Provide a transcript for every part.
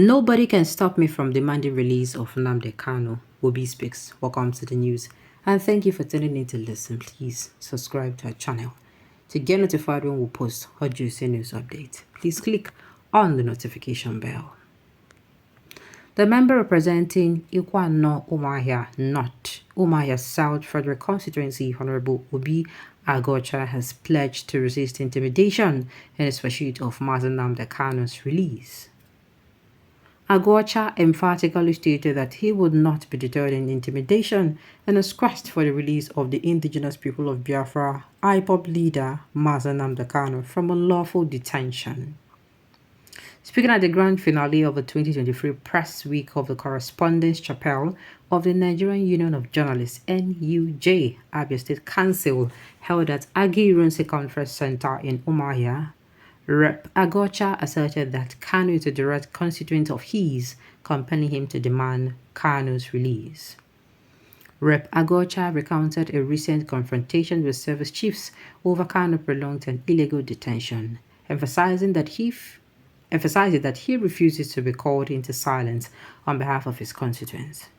Nobody can stop me from demanding release of Nnamdi Kanu. Obi Speaks. Welcome to the news. And thank you for tuning in to listen. Please subscribe to our channel to get notified when we post or juicy news update. Please click on the notification bell. The member representing Ikwano Umuahia North, Umuahia South Federal Constituency, Honorable Obi Agocha, has pledged to resist intimidation in his pursuit of Nnamdi Kanu's release. Agocha emphatically stated that he would not be deterred in intimidation in his quest for the release of the indigenous people of Biafra, IPOB leader Nnamdi Kanu, from unlawful detention. Speaking at the grand finale of the 2023 press week of the Correspondence Chapel of the Nigerian Union of Journalists, NUJ, Abia State Council, held at Agi Runsi Conference Center in Umuahia, Rep. Agocha asserted that Kanu is a direct constituent of his, compelling him to demand Kanu's release. Rep. Agocha recounted a recent confrontation with service chiefs over Kanu's prolonged and illegal detention, emphasizing that he refuses to be called into silence on behalf of his constituents.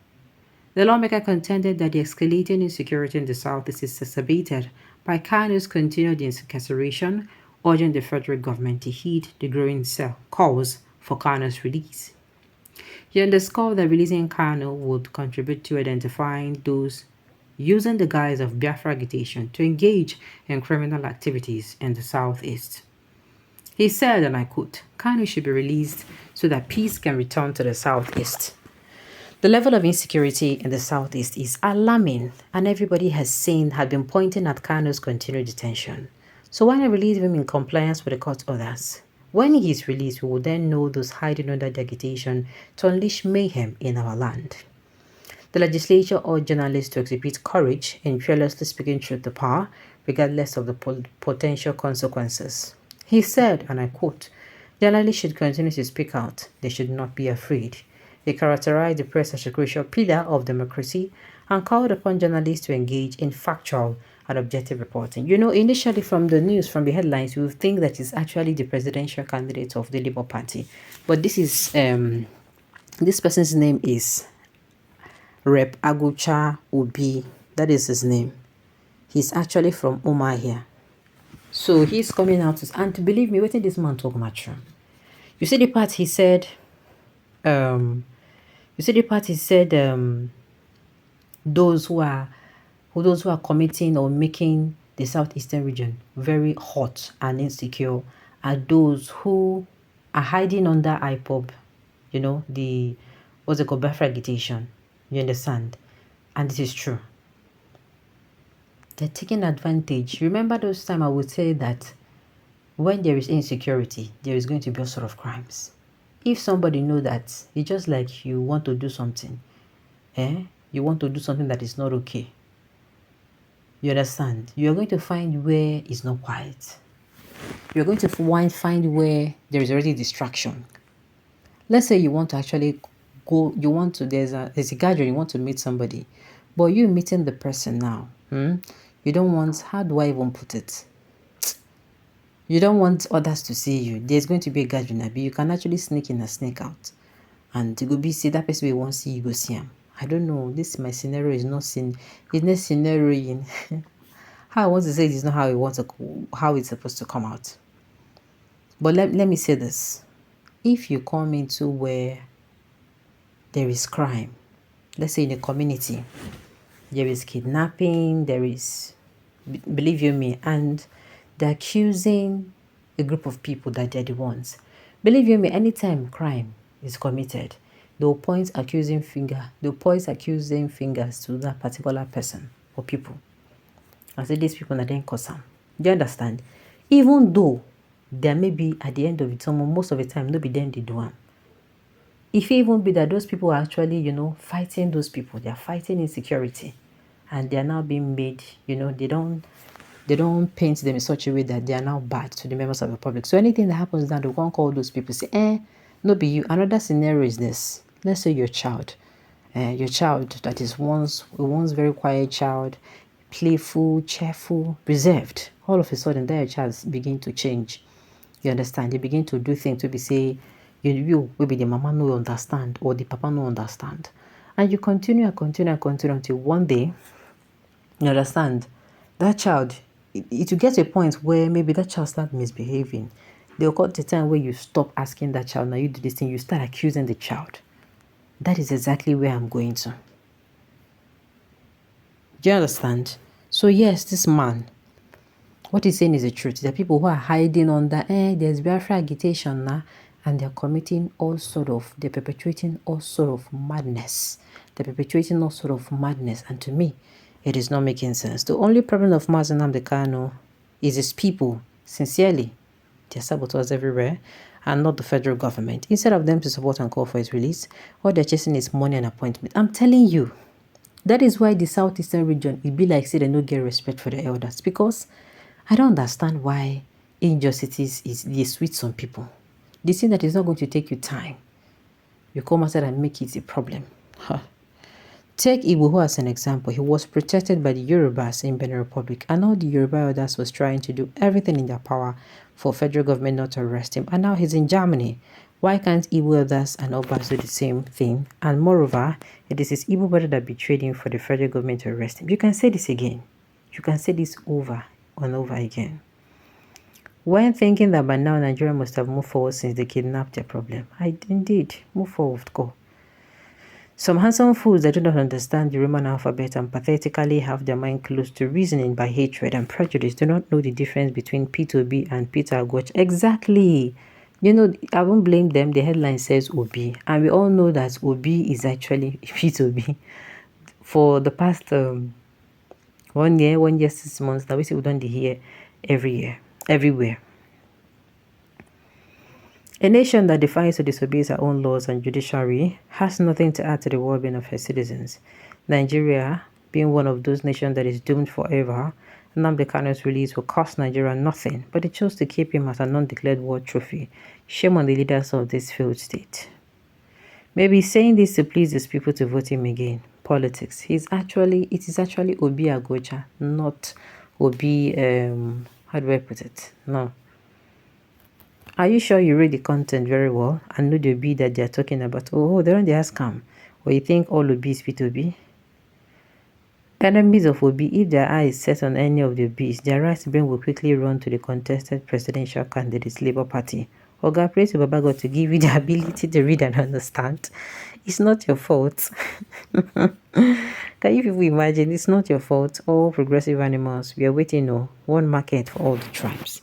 The lawmaker contended that the escalating insecurity in the South is exacerbated by Kanu's continued incarceration, urging the federal government to heed the growing calls for Kanu's release. He underscored that releasing Kanu would contribute to identifying those using the guise of Biafra agitation to engage in criminal activities in the Southeast. He said, and I quote, "Kanu should be released so that peace can return to the Southeast. The level of insecurity in the Southeast is alarming, and everybody had been pointing at Kanu's continued detention. So why not release him in compliance with the court orders? When he is released, we will then know those hiding under the agitation to unleash mayhem in our land." The legislature urged journalists to exhibit courage in fearlessly speaking truth to power, regardless of the potential consequences. He said, and I quote, "Journalists should continue to speak out. They should not be afraid." He characterized the press as a crucial pillar of democracy and called upon journalists to engage in factual and objective reporting. You know, initially from the news, from the headlines, you would think that it's actually the presidential candidate of the Labour Party. But this is, this person's name is Rep. Agocha Obi. That is his name. He's actually from Umuahia. So he's coming out, and to believe me, what did this man talk much? You see the part he said, those who are committing or making the southeastern region very hot and insecure are those who are hiding under IPOB, you know, the Biafra agitation. You understand? And this is true. They're taking advantage. Remember those times I would say that when there is insecurity, there is going to be all sort of crimes. If somebody knows that it's just like you want to do something, you want to do something that is not okay, you understand? You're going to find where it's not quiet. You're going to find where there is already distraction. Let's say you want to actually go, there's a gathering, you want to meet somebody, but you meeting the person now, you don't want, how do I even put it? You don't want others to see you. There's going to be a gathering, but you can actually sneak in and sneak out. And you go be see that person we won't see, you go see him. I don't know. This my scenario is not scenario. How I want to say it is not how it's supposed to come out. But let me say this. If you come into where there is crime, let's say in a community, there is kidnapping, there is, believe you me, and they're accusing a group of people that they're the ones. Believe you me, anytime crime is committed, they'll point accusing fingers to that particular person or people. I say these people are then cause them. Do you understand? Even though there may be at the end of it, most of the time, nobody then they do them. If it even be that those people are actually, fighting those people, they are fighting insecurity, and they are now being made, they don't paint them in such a way that they are now bad to the members of the public. So anything that happens now, they won't call those people, say, no be you. Another scenario is this. Let's say your child that is once very quiet child, playful, cheerful, reserved. All of a sudden, their child begin to change. You understand? They begin to do things to be say, You maybe the mama no understand or the papa no understand. And you continue and continue and continue until one day, you understand, that child, it will get to a point where maybe that child start misbehaving. There will come the time where you stop asking that child, now you do this thing, you start accusing the child. That is exactly where I'm going to. Do you understand? So yes, this man, what he's saying is the truth. There are people who are hiding under, there's Biafra agitation now, and they're they're perpetrating all sort of madness. They're perpetrating all sort of madness. And to me, it is not making sense. The only problem of Nnamdi Kanu is his people, sincerely. They're saboteurs everywhere, and not the federal government. Instead of them to support and call for his release, what they're chasing is money and appointment. I'm telling you, that is why the southeastern region, it be like say they don't get respect for the elders, because I don't understand why injustice is they sweet some people. They say that it's not going to take you time. You come outside and make it a problem. Huh. Take Igbo as an example. He was protected by the Yorubas in Benin Republic, and all the Yoruba elders was trying to do everything in their power for federal government not to arrest him. And now he's in Germany. Why can't Igbo elders and Obas do the same thing? And moreover, it is his Igbo brother that betrayed him for the federal government to arrest him. You can say this again. You can say this over and over again. When thinking that by now Nigeria must have moved forward since they kidnapped their problem, I indeed move forward, go. Some handsome fools that do not understand the Roman alphabet and pathetically have their mind closed to reasoning by hatred and prejudice do not know the difference between P2B and Peter Agoch. Exactly. You know, I won't blame them. The headline says OB, and we all know that OB is actually P2B. For the past 1 year, 6 months, that we see we done the here every year, everywhere. A nation that defines or disobeys her own laws and judiciary has nothing to add to the well-being of her citizens. Nigeria, being one of those nations that is doomed forever, Nnamdi Kanu's release will cost Nigeria nothing, but it chose to keep him as a non-declared war trophy. Shame on the leaders of this failed state. Maybe saying this to please these people to vote him again. Politics. It is actually Obi Agocha, not Obi, how do I put it? No. Are you sure you read the content very well and know the Obi that they are talking about? Oh, they're on the scam. Or you think all Obi is P2B? Enemies of Obi, if their eyes set on any of the Obis, their right brain will quickly run to the contested presidential candidate's Labour Party. Oga, pray to Baba God to give you the ability to read and understand. It's not your fault. Can you people imagine? It's not your fault. All progressive animals, we are waiting on one market for all the tribes.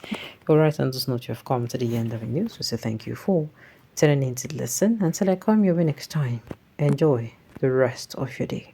Alright, on this note, you have come to the end of the news. We say thank you for tuning in to listen. Until I come your way next time, enjoy the rest of your day.